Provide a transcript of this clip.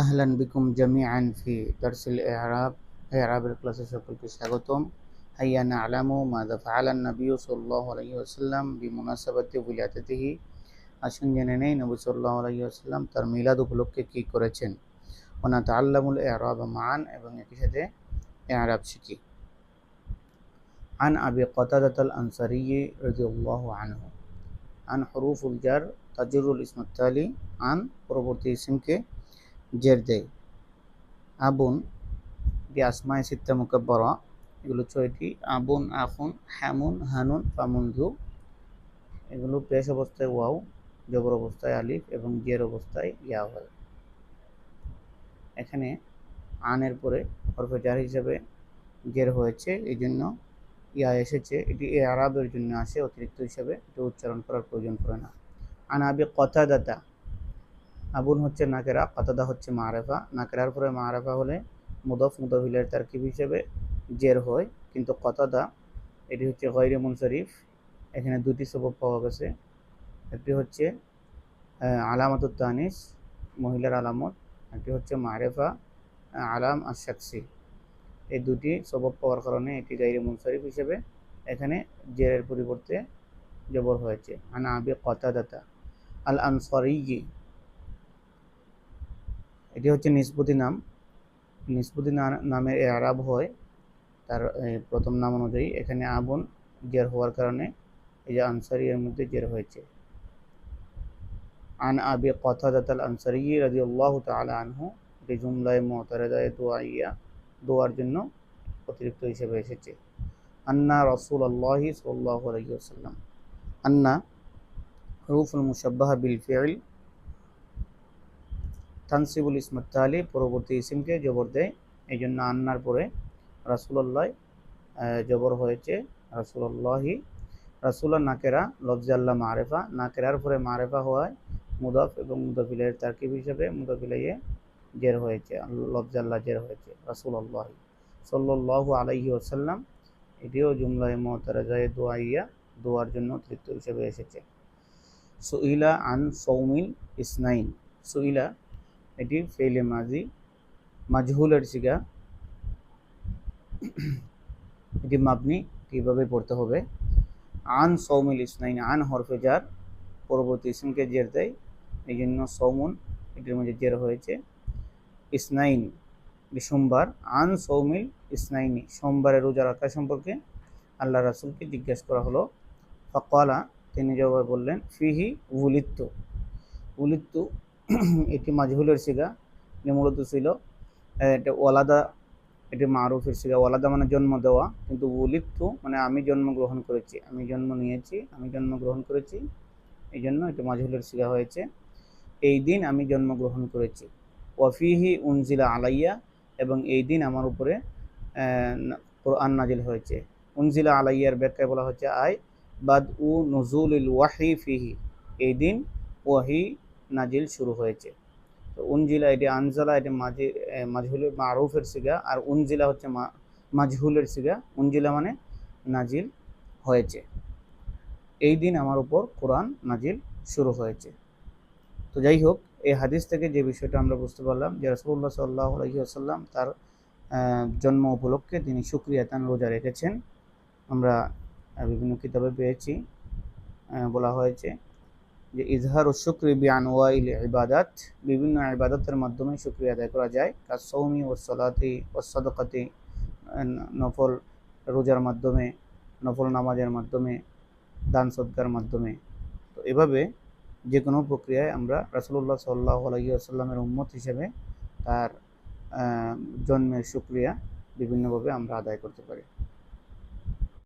আহলান বিকুম জামিআন ফি দারসিল ইআরাব ইআরাবের ক্লাসে সকলকে স্বাগতম। হাইয়া না'লামু মাযা ফাআলান নাবিয়্যু সাল্লাল্লাহু আলাইহি ওয়াসাল্লাম বিমুনাসাবাতি উলাদাতিহি। আসুন জেনে নেই নবী সাল্লাল্লাহু আলাইহি ওয়াসাল্লাম তার মিলাদ উপলক্ষে কি করেছেন। ওয়া নাতাআল্লামুল ইআরাব মা'আন, এবং একই সাথে ইআরাব শিখি। আন আবি কাতাদাতাল আনসারী রাদিয়াল্লাহু আনহু। আন হুরুফুল জার তাজরুল ইসমুত তালি। আন পরবর্তী ইসমকে জের দেয়। আবুন দি আসমায়ে সিত্তা মুকাব্বারা, এগুলো ছয়টি। আবুন, আখুন, হামুন, হানুন, ফামুনজু, এগুলো পেশ অবস্থায় ওয়াও, জবর অবস্থায় আলিফ এবং জের অবস্থায় ইয়া হয়। এখানে আনের পরে হরফে জার হিসেবে জের হয়েছে, এই জন্য ইয়া এসেছে। এটি ইআরাবের জন্য আসে অতিরিক্ত হিসেবে, এটি উচ্চারণ করার প্রয়োজন পড়ে না। আন আবি কাতাদাতা, আবুন হচ্ছে নাকেরা, কাতাদা হচ্ছে মারেফা। নাকেরার পরে মারেফা হলে মুদাফ মুদাফ ইলাইহির তারকিব হিসেবে জের হয়, কিন্তু কাতাদা এটি হচ্ছে গায়রে মুনসারিফ। এখানে দুটি সবব পাওয়া গেছে। একটি হচ্ছে আলামাতুত তানিস, মহিলার আলামত, একটি হচ্ছে মারেফা আলাম আশ-শাখসি। এই দুটি সবব পাওয়ার কারণে এটি গায়রে মুনসারিফ হিসেবে এখানে জেরের পরিবর্তে জবর হয়েছে। আনা আবি কাতাদাতা আল আনসারী, এটি হচ্ছে নিসবতি নাম। নিসবতি নামের ইআরাব হয় তার প্রথম নাম অনুযায়ী। এখানে আবুন জের হওয়ার কারণে এই যে আনসারী এর মধ্যে জের হয়েছে। আন আবি কাতাদাতাল আনসারী রাদিয়াল্লাহু তাআলা আনহু, এটি জুমলায়ে মুতারাদায়ে দুআইয়া, দোয়ার জন্য অতিরিক্ত হিসেবে এসেছে। আন্না রাসূলুল্লাহি সাল্লাল্লাহু আলাইহি ওয়াসাল্লাম। আন্না হুরুফুল মুশাব্বাহা বিল ফি'ল তানসিবুল ইসমুত তালি, পরবর্তী ইসমকে জবর দেয়, এই জন্য আন্নার পরে রাসূলুল্লাহ জবর হয়েছে রাসূলুল্লাহি। রাসূলা নাকেরা, লফজে আল্লাহ মারেফা, নাকেরার পরে মারেফা হওয়ায় মুদাফ এবং মুদাফ ইলাইহির তারকিব হিসেবে মুদাফ ইলাইহি জের হয়েছে, লফজে আল্লাহ জের হয়েছে রাসূলুল্লাহি সাল্লাল্লাহু আলাইহি ওয়াসাল্লাম। এটিও জুমলায়ে মুতারাজায়ে দুআইয়া, দোয়ার জন্য অতিরিক্ত হিসেবে এসেছে। সুইলা আন সৌমিল ইসনাইন, সুইলা এটি ফেইলে মাজি মাজহুলের সিগা, এটি মাবনি, কিভাবে পড়তে হবে। আন সৌমিল ইসনাইন, আন হরফে জার, পরবর্তী ইসমকে জের দেয়, এই জন্য সৌমুন এটির মধ্যে জের হয়েছে। ইসনাইন সোমবার, আন সৌমিল ইসনাইনি, সোমবারের রোজা রাখা সম্পর্কে আল্লাহ রাসূলকে জিজ্ঞেস করা হলো। ফাকালা, তিনি জবাবে বললেন, ফিহি উলিদতু। উলিদতু এটি মাজহুলের সিগা, মূলত ছিল এটা ওয়ালাদা, এটি মারুফের সিগা। ওয়ালাদা মানে জন্ম দেওয়া, কিন্তু উলিদতু মানে আমি জন্মগ্রহণ করেছি, আমি জন্ম নিয়েছি, আমি জন্মগ্রহণ করেছি, এই জন্য এটা মাজহুলের সিগা হয়েছে। এই দিন আমি জন্মগ্রহণ করেছি। ওয়াফিহি উনজিলা আলাইয়া, এবং এই দিন আমার উপরে কোরআন নাজিল হয়েছে। উনজিলা আলাইয়ার ব্যাখ্যায় বলা হচ্ছে আই বাদ উ নুজুলিল ওয়াহি ফিহি, এই দিন ওয়াহি নাজিল শুরু হয়েছে। তো উনজিলা এটি আনজালা, এটি মাজহুলের মারুফের সিগা, আর উনজিলা হচ্ছে মাজহুলের সিগা। উনজিলা মানে নাজিল হয়েছে, এই দিন আমার উপর কোরআন নাজিল শুরু হয়েছে। তো যাই হোক, এই হাদিস থেকে যে বিষয়টা আমরা বুঝতে পারলাম যে রাসূলুল্লাহ সাল্লাল্লাহু আলাইহি ওয়াসাল্লাম তার জন্ম উপলক্ষে তিনি শুকরিয়াতান রোজা রেখেছেন। আমরা বিভিন্ন কিতাবে পেয়েছি, বলা হয়েছে যে ইজহারু শুকরি বিআনওয়াইল ইবাদাত, বিভিন্ন ইবাদতের মাধ্যমে শুকরিয়া আদায় করা যায়। কাসসাওমি ওয়াস সালাতি ওয়াস সাদাকাতি, নফল রোজার মাধ্যমে, নফল নামাজের মাধ্যমে, দান সদকার মাধ্যমে। তো এভাবে যে কোনো প্রক্রিয়ায় আমরা রাসূলুল্লাহ সাল্লাল্লাহু আলাইহি ওয়াসাল্লামের উম্মত হিসেবে তার জন্মের শুকরিয়া বিভিন্নভাবে আমরা আদায় করতে পারি।